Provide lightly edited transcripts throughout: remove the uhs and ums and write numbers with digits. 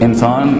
انسان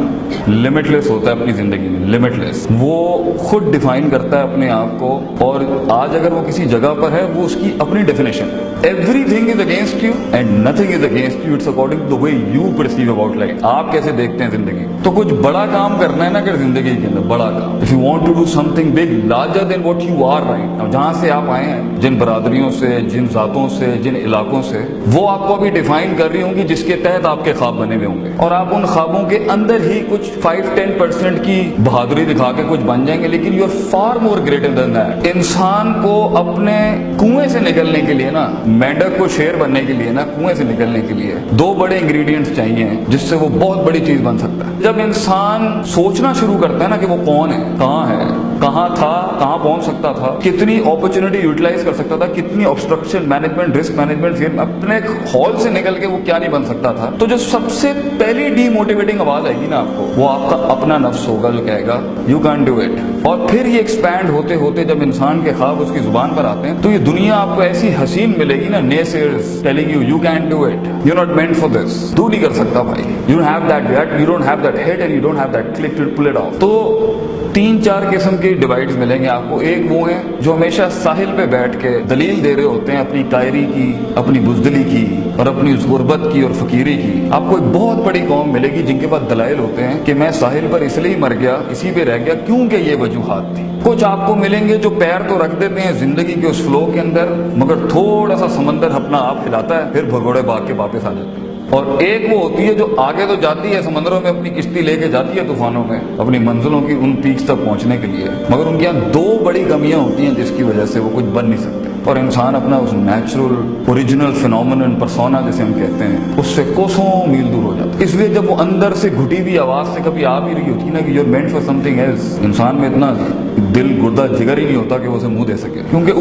لمٹلیس ہوتا ہے اپنی زندگی میں، لمٹلیس، وہ خود ڈیفائن کرتا ہے اپنے آپ کو، اور آج اگر وہ کسی جگہ پر ہے وہ اس کی اپنی definition, everything is against you and nothing is against you, it's according to the way you perceive about life, آپ کیسے دیکھتے ہیں زندگی۔ تو کچھ بڑا کام کرنا ہے نا اگر زندگی کے اندر، بڑا کام، if you want to do something big larger than what you are right now, جہاں سے آپ آئے ہیں، جن برادریوں سے، جن ذاتوں سے، جن علاقوں سے، وہ آپ کو ابھی ڈیفائن کر رہی ہوں گی، جس کے تحت آپ کے خواب بنے ہوئے ہوں گے، اور آپ ان خوابوں کے اندر ہی کچھ 5-10% کی بہادری دکھا کے کچھ بن جائیں گے، لیکن you are far more greater than that. انسان کو اپنے کنویں سے نکلنے کے لیے نا، مینڈک کو شیر بننے کے لیے نا، کنویں سے نکلنے کے لیے 2 بڑے انگریڈینٹس چاہیے جس سے وہ بہت بڑی چیز بن سکتا ہے۔ جب انسان سوچنا شروع کرتا ہے نا کہ وہ کون ہے، کہاں تھا، کہاں پہنچ سکتا تھا، کتنی اپرچونٹی یوٹیلائز کر سکتا تھا، کتنی آبسٹرکشن مینجمنٹ، رسک مینجمنٹ، پھر اپنے ہال سے نکل کے وہ کیا نہیں بن سکتا تھا، تو جو سب سے پہلی ڈی موٹیویٹنگ آواز آئے گی نا آپ کو، وہ آپ کا اپنا نفس ہوگا جو کہے گا یو کین ڈو اٹ۔ اور پھر یہ ایکسپینڈ ہوتے ہوتے جب انسان کے خواب اس کی زبان پر آتے ہیں تو یہ دنیا آپ کو ایسی حسین ملے گی نا، naysayers telling you you can do it, you not meant for this, تو نہیں کر سکتا بھائی، you don't have that weight, you don't have that head and you don't have that click to pull it off. تو 3-4 قسم کے divides ملیں گے آپ کو۔ ایک وہ ہیں جو ہمیشہ ساحل پہ بیٹھ کے دلیل دے رہے ہوتے ہیں اپنی قائری کی، اپنی بزدلی کی، اور اپنی غربت کی اور فقیری کی۔ آپ کو ایک بہت بڑی قوم ملے گی جن کے پاس دلائل ہوتے ہیں کہ میں ساحل پر اس لیے مر گیا، اسی پہ رہ گیا کیونکہ یہ وجوہات تھی۔ کچھ آپ کو ملیں گے جو پیر تو رکھ دیتے ہیں زندگی کے اس فلو کے اندر، مگر تھوڑا سا سمندر اپنا آپ ہلاتا ہے، پھر بھگوڑے بھاگ کے واپس آ جاتے ہیں۔ اور ایک وہ ہوتی ہے جو آگے تو جاتی ہے سمندروں میں، اپنی کشتی لے کے جاتی ہے طوفانوں میں اپنی منزلوں کی ان پیکس تک پہنچنے کے لیے، مگر ان کے یہاں 2 بڑی کمیاں ہوتی ہیں جس کی وجہ سے وہ کچھ بن نہیں سکتے، اور انسان اپنا اس نیچرل اوریجنل فینومینن پرسونا جسے ہم کہتے ہیں اس سے کوسوں میل دور ہو جاتا ہے۔ اس لیے جب وہ اندر سے گھٹی ہوئی آواز سے کبھی آ بھی رہی ہوتی ہے نا کہ you are meant for something else, انسان میں اتنا دل گردہ جگر ہی نہیں ہوتا کہ وہ اسے منہ دے سکے، کیونکہ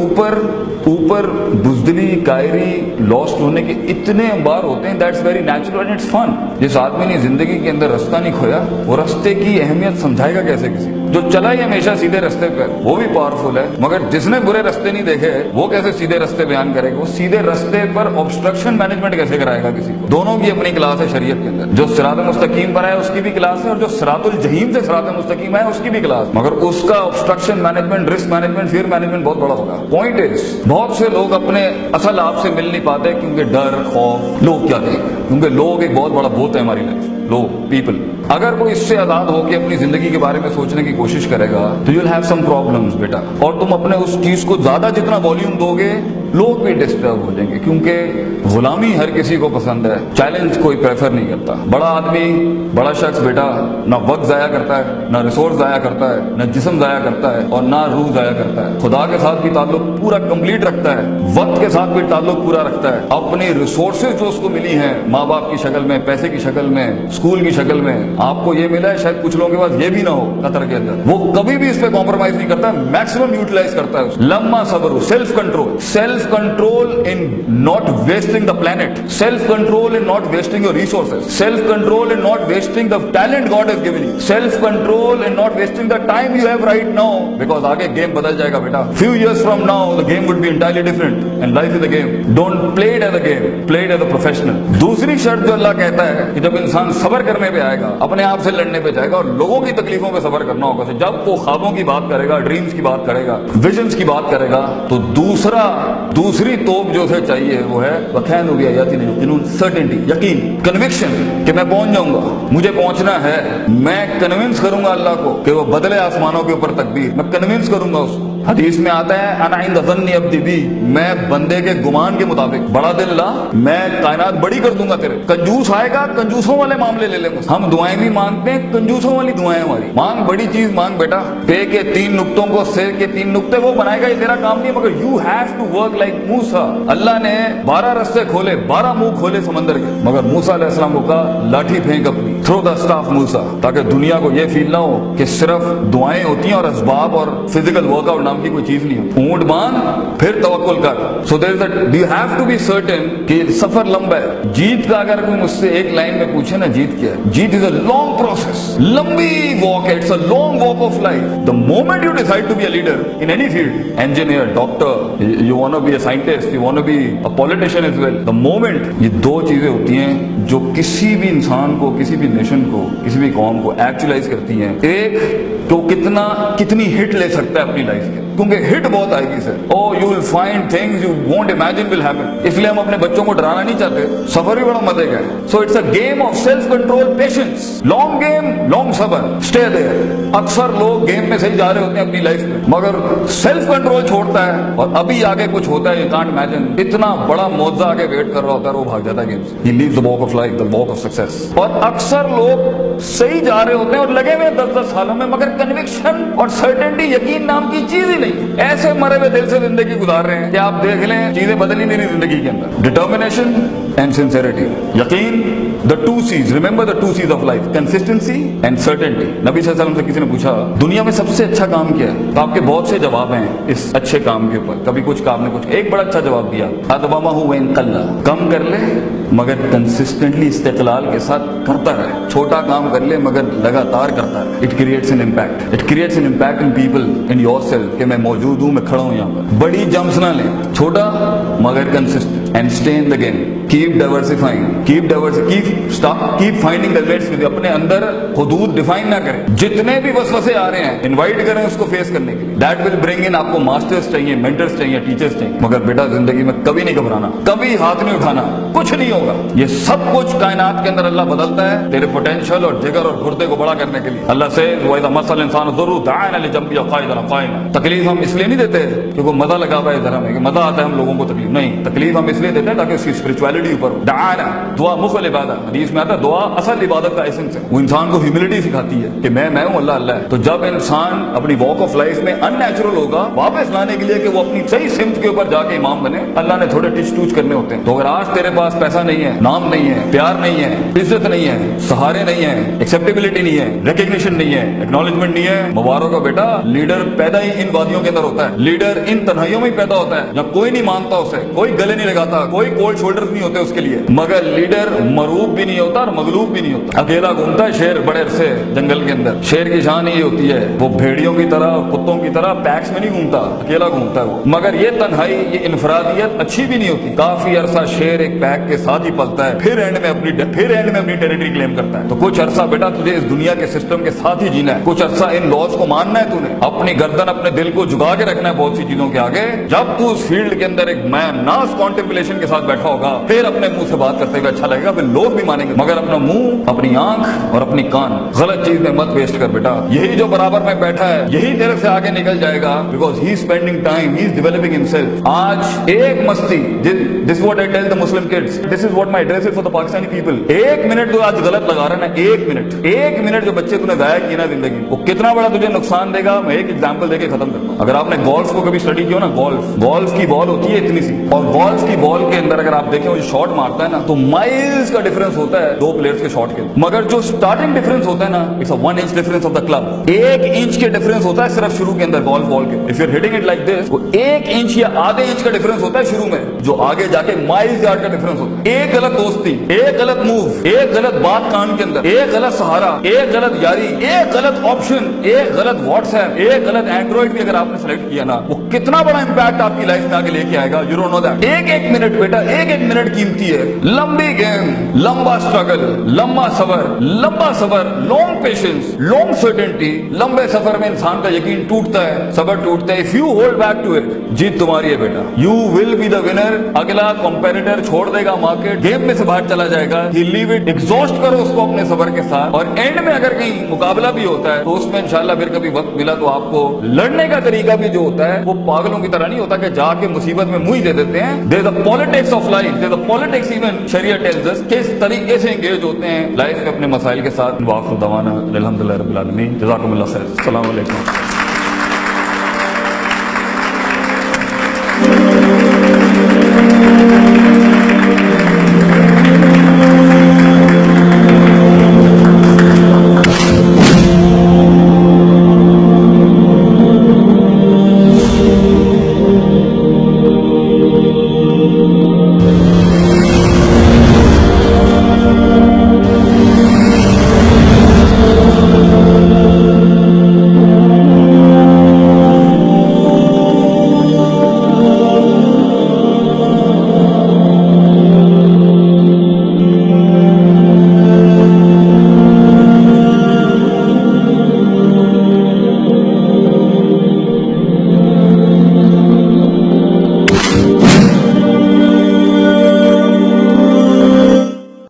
اوپر بزدلی، قائری، لاسٹ ہونے کے اتنے انبار ہوتے ہیں، that's very natural and it's fun. جس آدمی نے زندگی کے اندر رستہ نہیں کھویا وہ رستے کی اہمیت سمجھائے گا کیسے کسی کو؟ جو چلا ہی ہمیشہ سیدھے رستے پہ وہ بھی پاورفل ہے، مگر جس نے برے رستے نہیں دیکھے وہ کیسے سیدھے رستے بیان کرے گا؟ وہ سیدھے رستے پر آبسٹرکشن مینجمنٹ کیسے کرائے گا کسی کو؟ دونوں کی اپنی کلاس ہے شریعت کے اندر، جو صراط مستقیم پر ہے اس کی بھی کلاس ہے، اور جو صراط الجحیم سے صراط مستقیم ہے اس کی بھی کلاس، مگر اس کا obstruction management, risk management, fear management بہت بڑا ہوگا۔ پوائنٹ از بہت سے لوگ اپنے اصل آپ سے مل نہیں پاتے کیونکہ ڈر، خوف، لوگ کیا کہیں گے، کیونکہ لوگ ایک بہت بڑا بوت ہے ہماری لائف، لوگ، پیپل۔ اگر کوئی اس سے آزاد ہو کے اپنی زندگی کے بارے میں سوچنے کی کوشش کرے گا تو you will have some problems بیٹا، اور تم اپنے اس چیز کو زیادہ جتنا والیوم دو گے لوگ بھی ڈسٹرب ہو جائیں گے، کیونکہ غلامی ہر کسی کو پسند ہے، چیلنج کوئی پریفر نہیں کرتا۔ بڑا آدمی، بڑا شخص بیٹا نہ وقت ضائع کرتا ہے، نہ ریسورس ضائع کرتا ہے، نہ جسم ضائع کرتا ہے، اور نہ روح ضائع کرتا ہے۔ خدا کے ساتھ بھی تعلق پورا کمپلیٹ رکھتا ہے، وقت کے ساتھ بھی تعلق پورا رکھتا ہے، اپنی ریسورسز جو اس کو ملی ہیں ماں باپ کی شکل میں، پیسے کی شکل میں، اسکول کی شکل میں، آپ کو یہ ملا ہے، شاید کچھ لوگوں کے پاس یہ بھی نہ ہو قطر کے اندر، وہ کبھی بھی اس پہ کمپرومائز نہیں کرتا، میکسیمم یوٹیلائز کرتا ہے۔ لما صبر، self control in not wasting the planet, self control in not wasting your resources, self control in not wasting the talent God has given you, self control in not wasting the time you have right now, because آگے game بدل جائے گا بیٹا، few years from now the game would be entirely different and life is a game, don't play it as a game, play it as a professional۔ دوسری شرط جو اللہ کہتا ہے کہ جب انسان صبر کرنے پہ آئے گا، اپنے آپ سے لڑنے پہ جائے گا اور لوگوں کی تکلیفوں پہ صبر کرنا ہوگا، جب وہ خوابوں کی بات کرے گا، ڈریمز کی بات کرے گا، ویژنز کی بات کرے گا، تو دوسری توپ جو اسے چاہیے وہ ہے وَكَانُ بِآيَاتِنَا يُوقِنُونَ، سرٹنٹی، یقین، کنوکشن کہ میں پہنچ جاؤں گا، مجھے پہنچنا ہے، میں کنونس کروں گا اللہ کو کہ وہ بدلے آسمانوں کے اوپر تقدیر، میں کنونس کروں گا اس کو۔ حدیث میں آتا ہے انا عند ظن عبدی بی، میں بندے کے گمان کے مطابق، بڑا دل لا، میں کائنات بڑی کر دوں گا تیرے۔ کنجوس آئے گا، کنجوسوں والے معاملے لے لیں گے، ہم دعائیں بھی مانگتے ہیں، کنجوسوں والی دعائیں ہماری، مانگ بڑی چیز مانگ بیٹا، پے کے 3 نقطوں کو سے کے 3 نقطے وہ بنائے گا، یہ تیرا کام نہیں ہے، مگر you have to work like Musa. اللہ نے 12 رستے کھولے، 12 منہ کھولے سمندر کے، مگر موسیٰ علیہ السلام کو کہا لاٹھی پھینک اپنی، थ्रो द स्टाफ मूसा, ताकि दुनिया को ये फील ना हो कि सिर्फ दुआएं होती हैं और असबाब और फिजिकल वर्कआउट नाम की कोई चीज नहीं होती। ऊंट बांध फिर तवक्कुल कर। So there is that you have to be certain कि सफर लंबा है। जीत का अगर कोई मुझसे एक लाइन में पूछे ना जीत क्या है, जीत इज अ लॉन्ग प्रोसेस, लंबी वॉक है, it's a long walk of life. The moment you decide to be a leader in any field, engineer, doctor, you want to be a scientist, you want to be a politician as well, the moment, ये दो चीजें होती हैं जो किसी भी इंसान को, किसी भी नेशन को, किसी भी कौम को एक्चुअलाइज करती हैं। एक तो कितनी हिट ले सकता है अपनी लाइफ के, क्योंकि हिट बहुत आएगी sir. Oh you will find things you won't imagine will happen. इसलिए हम अपने बच्चों को डराना नहीं चाहते, सफर भी बड़ा मजे का है। So it's a game of self control, patience, long game, long सफर, स्टे देयर। अक्सर लोग गेम में सही जा रहे होते हैं अपनी लाइफ में, मगर सेल्फ कंट्रोल छोड़ता है और अभी आगे कुछ होता है, यू कांट इमेजिन, इतना बड़ा मौजा आगे वेट कर रहा होता है, वो भाग जाता है गेम से। He leaves the walk of life, the walk of success. और अक्सर लोग सही जा रहे होते हैं और लगे हुए 10-10 सालों में, मगर कन्विक्शन और सर्टेनिटी, यकीन नाम की चीज ही नहीं। ऐसे मरे हुए दिल से जिंदगी गुजार रहे हैं कि आप देख लें चीजें बदल ही नहीं रही जिंदगी के अंदर। डिटर्मिनेशन एंड सिंसेरिटी, यकीन, the two Cs, remember the two Cs of life, consistency and certainty. नबी सल्लल्लाहु अलैहि वसल्लम से किसी ने पूछा दुनिया में सबसे अच्छा काम क्या है, तो आपके बहुत से जवाब हैं इस अच्छे काम के ऊपर। कभी कुछ काम ने कुछ, एक बड़ा अच्छा जवाब दिया, अदवामा हु इन कल्ला, कम कर ले मगर कंसिस्टेंटली इस्तेकलाल के साथ करता रहे। छोटा काम कर ले मगर लगातार करता रहे। It creates an impact, it creates an impact in people, in yourself, कि मैं मौजूद हूं, मैं खड़ा हूं यहाँ पर। बड़ी जंप्स ना ले, छोटा मगर consistent, and stay in the game, keep diversifying, keep finding the limits. अपने अंदर हुदूद डिफाइन ना करें। जितने भी वसवसे आ रहे हैं इनवाइट करें उसको फेस करने के लिए। दैट विल ब्रिंग इन, आपको मास्टर्स चाहिए, मेंटर्स चाहिए, टीचर्स चाहिए, मगर बेटा जिंदगी में कभी नहीं घबराना, कभी हाथ नहीं उठाना, कुछ नहीं होगा। ये सब कुछ कायनात के अंदर अल्लाह बदलता है तेरे पोटेंशियल और जिगर और गुर्दे को बड़ा करने के लिए। अल्लाह से तकलीफ हम इसलिए नहीं देते क्योंकि मजा लगा हुआ है इधर हमें, मजा आता है हम लोगों को तकलीफ नहीं, तकलीफ हम इसलिए देते हैं ताकि उसकी स्पिरिचुअलिटी ऊपर। दुआ मुफल इबादत, हदीस में आता है दुआ असल इबादत का एसेंस है। वो इंसान को ह्यूमिलिटी सिखाती है कि मैं हूं, अल्लाह अल्लाह है। तो जब इंसान अपनी वॉक ऑफ लाइफ में अननेचुरल होगा, वापस लाने के लिए कि वो अपनी सही सिमत के ऊपर जाके इमाम बने, अल्लाह ने थोड़े टिच टूच करने होते हैं। तो अगर आज तेरे पास पैसा नहीं है, नाम नहीं है, प्यार नहीं है, इज्जत नहीं है, सहारे नहीं है, एक्सेप्टेबिलिटी नहीं है, रिकग्निशन नहीं है, एक्नॉलेजमेंट नहीं है, मुबारक हो बेटा, लीडर पैदा ही इन वादियों के अंदर होता है। लीडर इन तन्हाइयों में पैदा होता है जब कोई नहीं मानता उसे, कोई गले नहीं लगाता, कोई कोल्ड शोल्डर नहीं होते उसके लिए। मगर लीडर मरूब भी नहीं होता और मगलूब भी नहीं होता। अकेला घूमता है शेर बड़े अरसे जंगल के अंदर। शेर की शान ये होती है, वो भेड़ियों की तरह, कुत्तों की तरह पैक्स में नहीं घूमता, अकेला घूमता है वो। मगर ये तन्हाई, ये इनफरादियत अच्छी भी नहीं होती। काफी अरसा शेर एक पैक के साथ ही पलता है, फिर एंड में अपनी टेरिटरी क्लेम करता है। तो कुछ अरसा बेटा तुझे इस दुनिया के सिस्टम के साथ ही जीना है, कुछ अरसा इन लॉज को मानना है, तूने अपनी गर्दन, अपने दिल को झुका के रखना है बहुत सी चीजों के आगे। जब तू उस फील्ड के अंदर एक नास कॉन्टेम्पलेशन के साथ बैठा होगा, फिर अपने मुंह से बात करते हुए अच्छा लगेगा, फिर लोग भी मानेंगे। मगर अपना मुंह, अपनी आंख और अपनी कान गलत चीज में मत वेस्ट कर बेटा। यही जो बराबर में बैठा है यही तेरे से आगे निकल जाएगा, because he spending time, he is developing himself. आज एक मस्ती, this what I tell the Muslim kids, this is what my address is for the Pakistani people. एक मिनट तो आज गलत लगा रहा है ना, एक मिनट जो बच्चे तूने जाया किया ना जिंदगी, वो कितना बड़ा तुझे नुकसान देगा। मैं एक एग्जांपल देके खत्म करता हूं। अगर आपने गोल्फ को कभी स्टडी किया ना, गोल्फ की बॉल होती है इतनी सी, और गोल्फ की बॉल के अंदर अगर आप देखें वो शॉट मारता है ना, तो माइल्स का डिफरेंस होता है दो प्लेयर्स के शॉट के। मगर जो स्टार्टिंग डिफरेंस होता है ना, it's a 1 inch difference of the club. 1 inch के डिफरेंस होता है सिर्फ शुरू के अंदर गोल्फ बॉल के। If you are hitting it like this, 1 inch या आधे इंच का डिफरेंस होता है शुरू में, जो आगे जाके माइल्स यार्ड का डिफरेंस होता है। एक गलत दोस्ती, एक गलत मूव, एक गलत बात कान के अंदर, एक गलत सहारा, एक गलत यारी, एक गलत ऑप्शन, एक गलत व्हाट्सएप, एक गलत एंड्रॉइड भी अगर आपने सेलेक्ट किया ना, वो कितना बड़ा इंपैक्ट आपकी लाइफ में आगे लेके आएगा, यू डोंट नो दैट। एक मिनट बेटा, एक मिनट कीमती है। लंबी गेम, लंबा स्ट्रगल, लंबा सबर, लॉन्ग पेशेंस, लॉन्ग सर्टेनिटी। लंबे सफर में इंसान का यकीन टूटता है, सबर टूटता है। If you hold back to it, जीत तुम्हारी है बेटा। You will be the winner. अगला कॉम्पेटिटर छोड़ देगा मार्केट, गेम में से बाहर चला जाएगा, ही लीव इट। एग्जॉस्ट करो उसको अपने सबर के साथ, और एंड में अगर कहीं मुकाबला भी होता है तो उसमें इंशाल्लाह फिर कभी वक्त मिला तो आपको लड़ने का तरीका भी जो होता है वो पागलों की तरह नहीं होता कि जाके मुसीबत में मुंह ही दे देते हैं। There is a politics of life, there is a politics even शरिया टेल्स अस किस तरीके से एंगेज होते हैं लाइफ में अपने मसाइल के साथ। वाखिर दवाना अल्हम्दुलिल्लाह रब्बिल आलमीन, जज़ाकुमुल्लाह खैर, अस्सलाम वालेकुम।